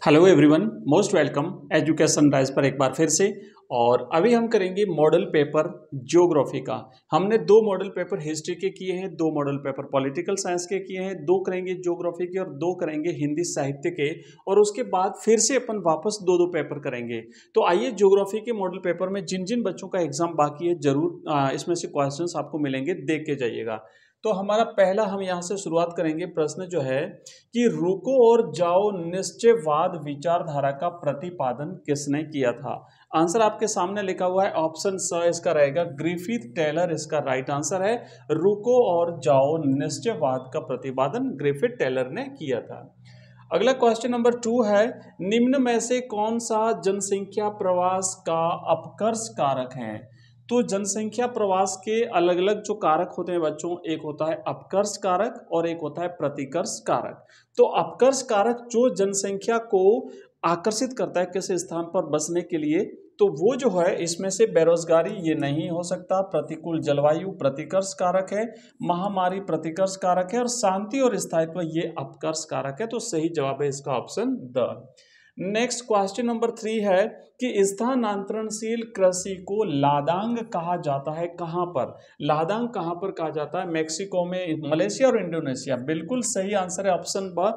Hello everyone, most welcome education rise पर एक बार फिर से। और अभी हम करेंगे मॉडल पेपर ज्योग्राफी का। हमने दो मॉडल पेपर हिस्ट्री के किए हैं, दो मॉडल पेपर पॉलिटिकल साइंस के किए हैं, दो करेंगे ज्योग्राफी के और दो करेंगे हिंदी साहित्य के। और उसके बाद फिर से अपन वापस दो दो पेपर करेंगे। तो आइए, ज्योग्राफी के मॉडल पेपर में जिन जिन बच्चों का एग्जाम बाकी है जरूर इसमें से क्वेश्चंस आपको मिलेंगे, देख के जाइएगा। तो हमारा पहला हम यहाँ से शुरुआत करेंगे। प्रश्न जो है कि रुको और जाओ निश्चयवाद विचारधारा का प्रतिपादन किसने किया था। आंसर आपके सामने लिखा हुआ है, ऑप्शन स इसका रहेगा, ग्रिफिथ टेलर इसका राइट आंसर है। रुको और जाओ निश्चयवाद का प्रतिपादन ग्रिफिथ टेलर ने किया था। अगला क्वेश्चन नंबर 2 है, निम्न में से कौन सा जनसंख्या प्रवास का अपकर्ष कारक है। तो जनसंख्या प्रवास के अलग अलग जो कारक होते हैं बच्चों, एक होता है अपकर्ष कारक और एक होता है प्रतिकर्ष कारक। तो अपकर्ष कारक जो जनसंख्या को आकर्षित करता है किसी स्थान पर बसने के लिए, तो वो जो है इसमें से बेरोजगारी ये नहीं हो सकता, प्रतिकूल जलवायु प्रतिकर्ष कारक है, महामारी प्रतिकर्ष कारक है और शांति और स्थायित्व ये अपकर्ष कारक है। तो सही जवाब है इसका option the. Next question number 3 है कि स्थानांतरणशील कृषि को लादांग कहा जाता है कहां पर। लादांग कहां पर कहा जाता है, मैक्सिको में, मलेशिया और इंडोनेशिया। बिल्कुल सही आंसर है ऑप्शन ब।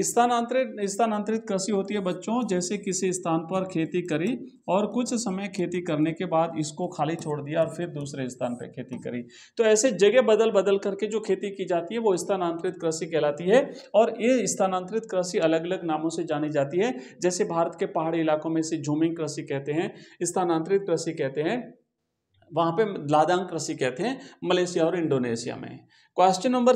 स्थानांतरित कृषि होती है बच्चों, जैसे किसी स्थान पर खेती करी और कुछ समय खेती करने के बाद इसको खाली छोड़ दिया और फिर दूसरे स्थान पर खेती करी। तो ऐसे जगह बदल बदल करके जो खेती की जाती है वो स्थानांतरित कृषि कहलाती है। और ये स्थानांतरित कृषि अलग अलग नामों से जानी जाती है, जैसे भारत के पहाड़ी इलाकों में से झूमिंग कृषि कहते हैं, स्थानांतरित कृषि कहते हैं, वहां पे लादांग कृषि कहते हैं मलेशिया और इंडोनेशिया में। क्वेश्चन नंबर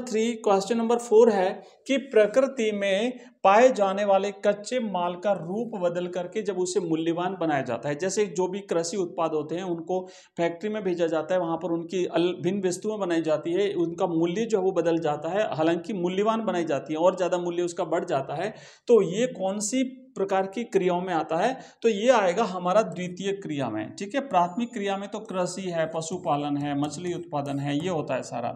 4 है कि प्रकृति में पाए जाने वाले कच्चे माल का रूप बदल करके जब उसे मूल्यवान बनाया जाता है, जैसे जो भी कृषि उत्पाद होते हैं उनको फैक्ट्री में भेजा जाता है, वहां पर उनकी भिन्न वस्तुएं बनाई जाती है, उनका मूल्य जो है वो बदल जाता है, हालांकि मूल्यवान बनाई जाती है और ज्यादा मूल्य उसका बढ़ जाता है। तो ये कौन सी प्रकार की क्रियाओं में आता है, तो ये आएगा हमारा द्वितीय क्रिया में। ठीक है, प्राथमिक क्रिया में तो कृषि है, पशुपालन है, मछली उत्पादन है, ये होता है सारा।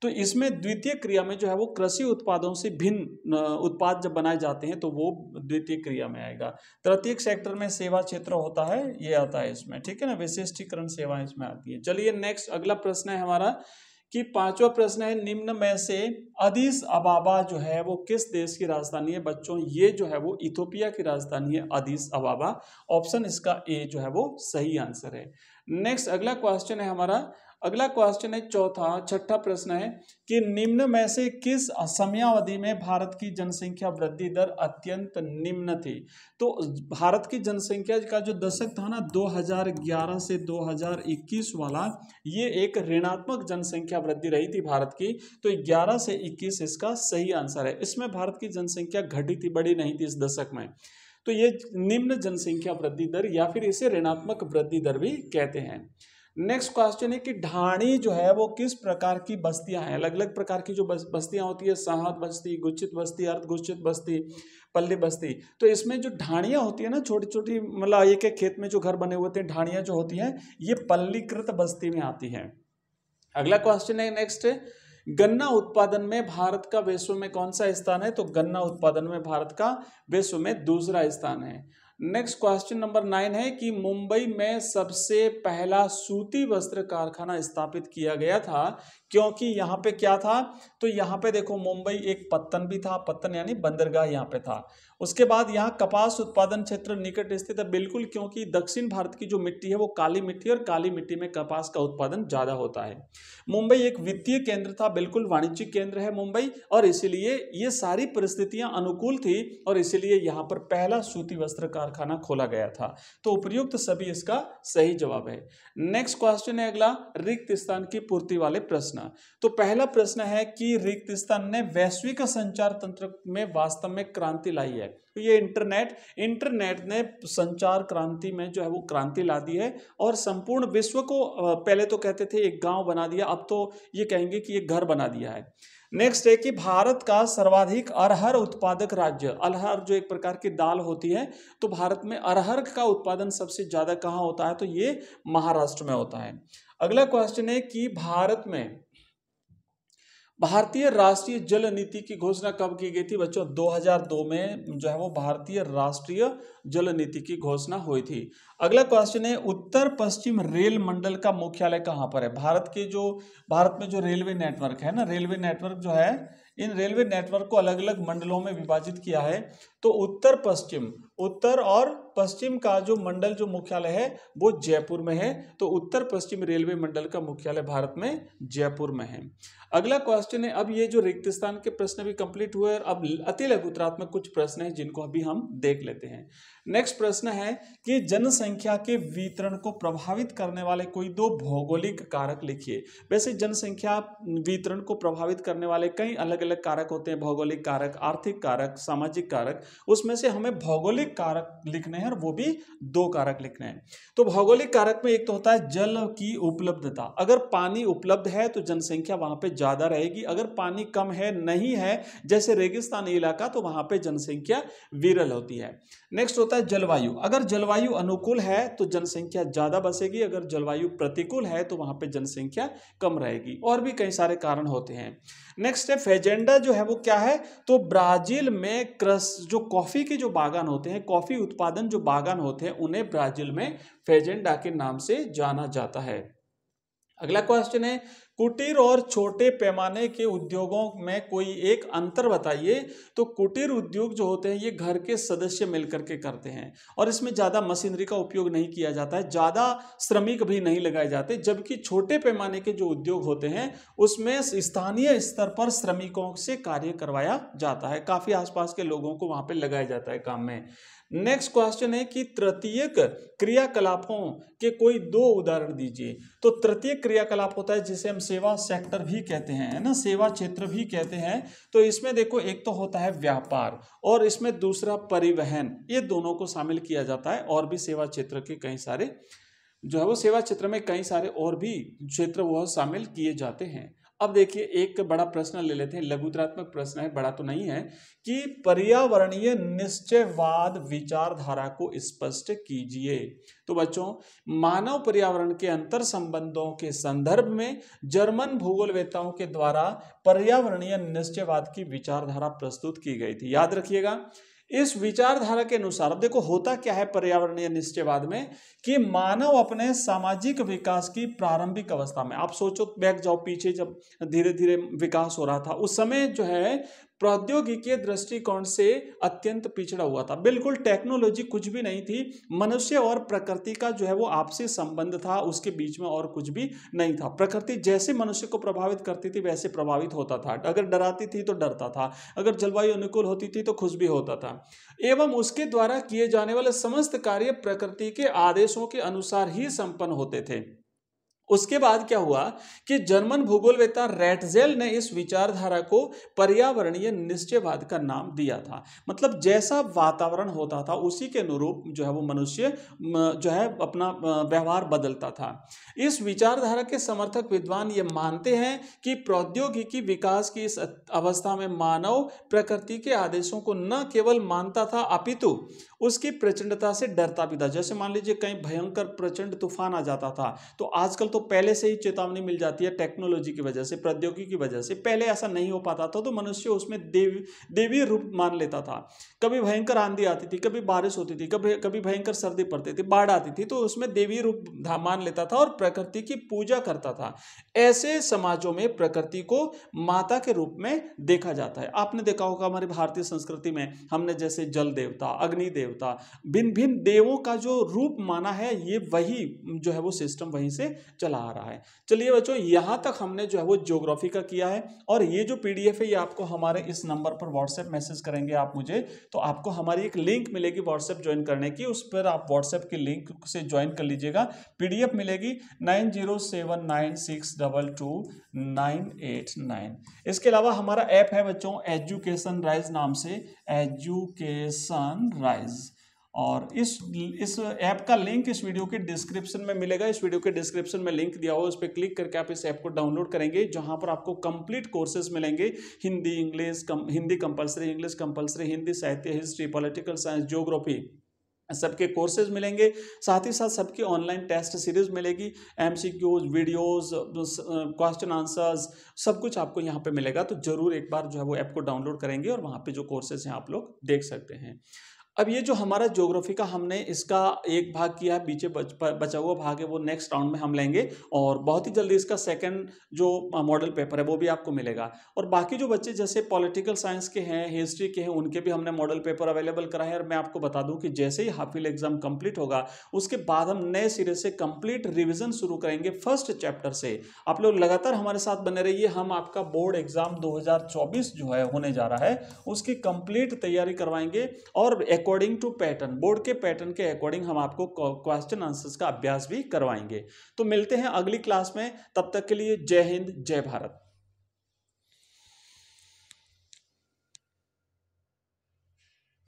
तो इसमें द्वितीय क्रिया में जो है वो कृषि उत्पादों से भिन्न उत्पाद जब बनाए जाते हैं तो वो द्वितीय क्रिया में आएगा। तृतीयक सेक्टर में सेवा क्षेत्र होता है, ये आता है इसमें। ठीक है ना, विशिष्टीकरण सेवाएं इसमें आती है। चलिए नेक्स्ट अगला प्रश्न है हमारा कि पांचवा प्रश्न है, निम्न में से अदीस अबाबा जो है वो किस देश की राजधानी है। बच्चों ये जो है वो इथोपिया की राजधानी है, अदीस अबाबा। ऑप्शन इसका ए जो है वो सही आंसर है। नेक्स्ट अगला क्वेश्चन है हमारा, अगला क्वेश्चन है छठा प्रश्न है कि निम्न में से किस समयावधि में भारत की जनसंख्या वृद्धि दर अत्यंत निम्न थी। तो भारत की जनसंख्या का जो दशक था ना 2011 से 2021 वाला, ये एक ऋणात्मक जनसंख्या वृद्धि रही थी भारत की। तो 11 से 21 इसका सही आंसर है। इसमें भारत की जनसंख्या घटी थी, बढ़ी नहीं थी इस दशक में। तो ये निम्न जनसंख्या वृद्धि दर या फिर इसे ऋणात्मक वृद्धि दर भी कहते हैं। नेक्स्ट क्वेश्चन है कि ढाणी जो है वो किस प्रकार की बस्तियां हैं। अलग अलग प्रकार की जो बस्तियां होती है, साहत बस्ती, गुच्छित बस्ती, अर्धगुच्छित बस्ती, पल्ली बस्ती। तो इसमें जो ढाणियां होती है ना, छोटी छोटी, मतलब एक एक खेत में जो घर बने हुए होते हैं, ढाणियां जो होती हैं ये पल्लीकृत बस्ती में आती हैं। अगला क्वेश्चन है नेक्स्ट, गन्ना उत्पादन में भारत का विश्व में कौन सा स्थान है। तो गन्ना उत्पादन में भारत का विश्व में दूसरा स्थान है। नेक्स्ट क्वेश्चन नंबर 9 है कि मुंबई में सबसे पहला सूती वस्त्र कारखाना स्थापित किया गया था, क्योंकि यहाँ पे क्या था, तो यहाँ पे देखो मुंबई एक पत्तन भी था, पत्तन यानी बंदरगाह यहाँ पे था। उसके बाद यहाँ कपास उत्पादन क्षेत्र निकट स्थित है, बिल्कुल, क्योंकि दक्षिण भारत की जो मिट्टी है वो काली मिट्टी, और काली मिट्टी में कपास का उत्पादन ज्यादा होता है। मुंबई एक वित्तीय केंद्र था, बिल्कुल वाणिज्यिक केंद्र है मुंबई, और इसीलिए ये सारी परिस्थितियां अनुकूल थी और इसीलिए यहाँ पर पहला सूती वस्त्र कारखाना खोला गया था। तो उपयुक्त सभी इसका सही जवाब है। नेक्स्ट क्वेश्चन है अगला, रिक्त स्थान की पूर्ति वाले प्रश्न। तो पहला प्रश्न है कि रिक्त स्थान ने वैश्विक संचार तंत्र में वास्तव में क्रांति लाई है। तो ये इंटरनेट ने संचार क्रांति में जो है वो क्रांति ला दी है और संपूर्ण विश्व को, पहले तो कहते थे एक गांव बना दिया, अब तो ये कहेंगे कि एक घर बना दिया है। नेक्स्ट है कि भारत का सर्वाधिक अरहर उत्पादक राज्य, अरहर जो एक प्रकार की दाल होती है, तो भारत में अरहर का उत्पादन सबसे ज्यादा कहाँ होता है, तो ये महाराष्ट्र में होता है। अगला क्वेश्चन है कि भारतीय राष्ट्रीय जल नीति की घोषणा कब की गई थी बच्चों? 2002 में जो है वो भारतीय राष्ट्रीय जल नीति की घोषणा हुई थी। अगला क्वेश्चन है, उत्तर पश्चिम रेल मंडल का मुख्यालय कहाँ पर है? भारत में जो रेलवे नेटवर्क है ना, रेलवे नेटवर्क जो है, इन रेलवे नेटवर्क को अलग अलग मंडलों में विभाजित किया है। तो उत्तर और पश्चिम का जो मंडल जो मुख्यालय है वो जयपुर में है। तो उत्तर पश्चिम रेलवे मंडल का मुख्यालय भारत में जयपुर में है। अगला क्वेश्चन है, अब ये जो रिक्त स्थान के प्रश्न भी कंप्लीट हुए, अब अति लघुत्रात्मक कुछ प्रश्न हैं जिनको अभी हम देख लेते हैं। नेक्स्ट प्रश्न है कि जनसंख्या के वितरण को प्रभावित करने वाले कोई दो भौगोलिक कारक लिखिए। वैसे जनसंख्या वितरण को प्रभावित करने वाले कई अलग अलग कारक होते हैं, भौगोलिक कारक, आर्थिक कारक, सामाजिक कारक। उसमें से हमें भौगोलिक कारक लिखने हैं और वो भी दो कारक लिखने हैं। तो भौगोलिक कारक में एक तो होता है जल की उपलब्धता। अगर पानी उपलब्ध है तो जनसंख्या वहां पे ज्यादा रहेगी, अगर पानी कम है, नहीं है, जैसे रेगिस्तानी इलाका, तो वहां पे जनसंख्या विरल होती है। नेक्स्ट होता है जलवायु। अगर जलवायु अनुकूल है तो जनसंख्या ज्यादा बसेगी, अगर जलवायु प्रतिकूल है तो वहां पे जनसंख्या कम रहेगी। और भी कई सारे कारण होते हैं। नेक्स्ट है फेजेंडा, जो है वो क्या है? तो ब्राजील में जो कॉफी के जो बागान होते हैं, कॉफी उत्पादन जो बागान होते हैं, उन्हें ब्राजील में फेजेंडा के नाम से जाना जाता है। अगला क्वेश्चन है, कुटीर और छोटे पैमाने के उद्योगों में कोई एक अंतर बताइए। तो कुटीर उद्योग जो होते हैं ये घर के सदस्य मिलकर के करते हैं और इसमें ज्यादा मशीनरी का उपयोग नहीं किया जाता है, ज्यादा श्रमिक भी नहीं लगाए जाते। जबकि छोटे पैमाने के जो उद्योग होते हैं उसमें स्थानीय स्तर पर श्रमिकों से कार्य करवाया जाता है, काफी आसपास के लोगों को वहां पे लगाया जाता है काम में। नेक्स्ट क्वेश्चन है कि तृतीयक क्रियाकलापों के कोई दो उदाहरण दीजिए। तो तृतीयक क्रियाकलाप होता है जिसे हम सेवा सेक्टर भी कहते हैं, है ना, सेवा क्षेत्र भी कहते हैं। तो इसमें देखो, एक तो होता है व्यापार और इसमें दूसरा परिवहन, ये दोनों को शामिल किया जाता है। और भी सेवा क्षेत्र के कई सारे जो है वो सेवा क्षेत्र में कई सारे और भी क्षेत्र वो शामिल किए जाते हैं। अब देखिए एक बड़ा प्रश्न ले लेते हैं, लघुत्रात्मक प्रश्न है, बड़ा तो नहीं है, कि पर्यावरणीय निश्चयवाद विचारधारा को स्पष्ट कीजिए। तो बच्चों, मानव पर्यावरण के अंतर संबंधों के संदर्भ में जर्मन भूगोलवेत्ताओं के द्वारा पर्यावरणीय निश्चयवाद की विचारधारा प्रस्तुत की गई थी। याद रखिएगा, इस विचारधारा के अनुसार, अब देखो होता क्या है पर्यावरणीय निश्चयवाद में, कि मानव अपने सामाजिक विकास की प्रारंभिक अवस्था में, आप सोचो बैक जाओ पीछे, जब धीरे धीरे विकास हो रहा था उस समय जो है प्रौद्योगिकी दृष्टिकोण से अत्यंत पिछड़ा हुआ था। बिल्कुल टेक्नोलॉजी कुछ भी नहीं थी, मनुष्य और प्रकृति का जो है वो आपसी संबंध था, उसके बीच में और कुछ भी नहीं था। प्रकृति जैसे मनुष्य को प्रभावित करती थी वैसे प्रभावित होता था, अगर डराती थी तो डरता था, अगर जलवायु अनुकूल होती थी तो खुश भी होता था। एवं उसके द्वारा किए जाने वाले समस्त कार्य प्रकृति के आदेशों के अनुसार ही संपन्न होते थे। उसके बाद क्या हुआ कि जर्मन भूगोलवेत्ता रैटजेल ने इस विचारधारा को पर्यावरणीय निश्चयवाद का नाम दिया था। मतलब जैसा वातावरण होता था उसी के अनुरूप जो है वो मनुष्य जो है अपना व्यवहार बदलता था। इस विचारधारा के समर्थक विद्वान ये मानते हैं कि प्रौद्योगिकी विकास की इस अवस्था में मानव प्रकृति के आदेशों को न केवल मानता था अपितु उसकी प्रचंडता से डरता भी था। जैसे मान लीजिए कहीं भयंकर प्रचंड तूफान आ जाता था, तो आजकल तो पहले से ही चेतावनी मिल जाती है टेक्नोलॉजी की वजह से, प्रौद्योगिकी की वजह से। पहले ऐसा नहीं हो पाता था, तो मनुष्य उसमें देवी रूप मान लेता था। कभी भयंकर आंधी आती थी, कभी बारिश होती थी, कभी भयंकर सर्दी पड़ती थी, बाढ़ आती थी, तो उसमें देवी रूप मान लेता था और प्रकृति की पूजा करता था। ऐसे समाजों में प्रकृति को माता के रूप में देखा जाता है। आपने देखा होगा हमारी भारतीय संस्कृति में हमने जैसे जल देवता, अग्नि देवता, भिन्न भिन्न देवों का जो रूप माना है, ये वही जो है वो सिस्टम वहीं से चला आ रहा है। चलिए बच्चों, यहां तक हमने जो है वो ज्योग्राफी का किया है। और ये जो पीडीएफ है ये आपको हमारे इस नंबर पर व्हाट्सएप मैसेज करेंगे आप मुझे, तो आपको हमारी एक लिंक मिलेगी व्हाट्सएप ज्वाइन करने की, उस पर आप व्हाट्सएप की लिंक से ज्वाइन कर लीजिएगा। पीडीएफ मिलेगी 9079622989। इसके अलावा हमारा ऐप है बच्चों एजुकेशन राइज नाम से, एजुकेशन राइज, और इस ऐप का लिंक इस वीडियो के डिस्क्रिप्शन में मिलेगा। इस वीडियो के डिस्क्रिप्शन में लिंक दिया हुआ है, उस पर क्लिक करके आप इस ऐप को डाउनलोड करेंगे, जहां पर आपको कंप्लीट कोर्सेज मिलेंगे। Hindi English, Hindi compulsory, English compulsory, Hindi साहित्य, हिस्ट्री, पॉलिटिकल साइंस, ज्योग्राफी, सबके कोर्सेज मिलेंगे, साथ ही साथ सबकी ऑनलाइन टेस्ट सीरीज मिलेगी, एमसीक्यूज, वीडियोस, क्वेश्चन आंसर्स, सब कुछ आपको यहाँ पे मिलेगा। तो जरूर एक बार जो है वो ऐप को डाउनलोड करेंगे और वहाँ पे जो कोर्सेज हैं आप लोग देख सकते हैं। अब ये जो हमारा ज्योग्राफी का हमने इसका एक भाग किया है, पीछे बचा हुआ भाग है वो नेक्स्ट राउंड में हम लेंगे और बहुत ही जल्दी इसका सेकंड जो मॉडल पेपर है वो भी आपको मिलेगा। और बाकी जो बच्चे जैसे पॉलिटिकल साइंस के हैं, हिस्ट्री के हैं, उनके भी हमने मॉडल पेपर अवेलेबल करा है। और मैं आपको बता दूं कि जैसे ही हाफिल एग्जाम कंप्लीट होगा उसके बाद हम नए सिरे से कंप्लीट रिविजन शुरू करेंगे फर्स्ट चैप्टर से। आप लोग लगातार हमारे साथ बने रहिए, हम आपका बोर्ड एग्जाम 2024 जो है होने जा रहा है उसकी कंप्लीट तैयारी करवाएंगे और अकॉर्डिंग टू पैटर्न, बोर्ड के पैटर्न के अकॉर्डिंग हम आपको क्वेश्चन आंसर्स का अभ्यास भी करवाएंगे। तो मिलते हैं अगली क्लास में, तब तक के लिए जय हिंद, जय भारत।